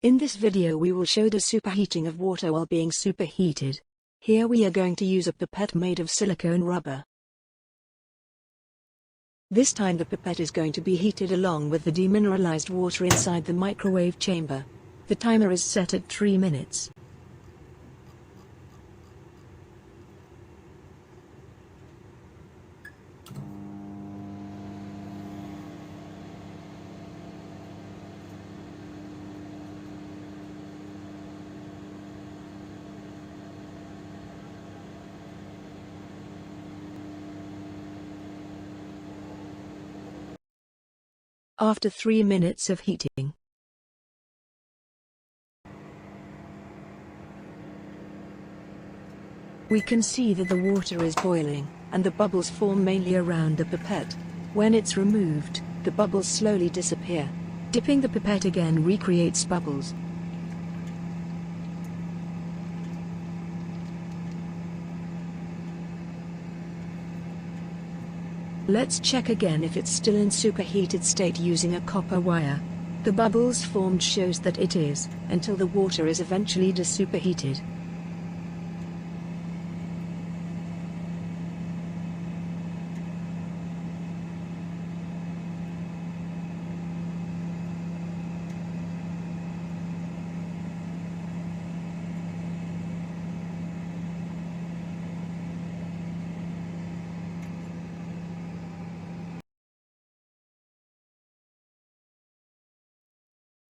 In this video we will show the superheating of water while being superheated. Here we are going to use a pipette made of silicone rubber. This time the pipette is going to be heated along with the demineralized water inside the microwave chamber. The timer is set at 3 minutes. After 3 minutes of heating, we can see that the water is boiling, and the bubbles form mainly around the pipette. When it's removed, the bubbles slowly disappear. Dipping the pipette again recreates bubbles. Let's check again if it's still in superheated state using a copper wire. The bubbles formed shows that it is, until the water is eventually de-superheated.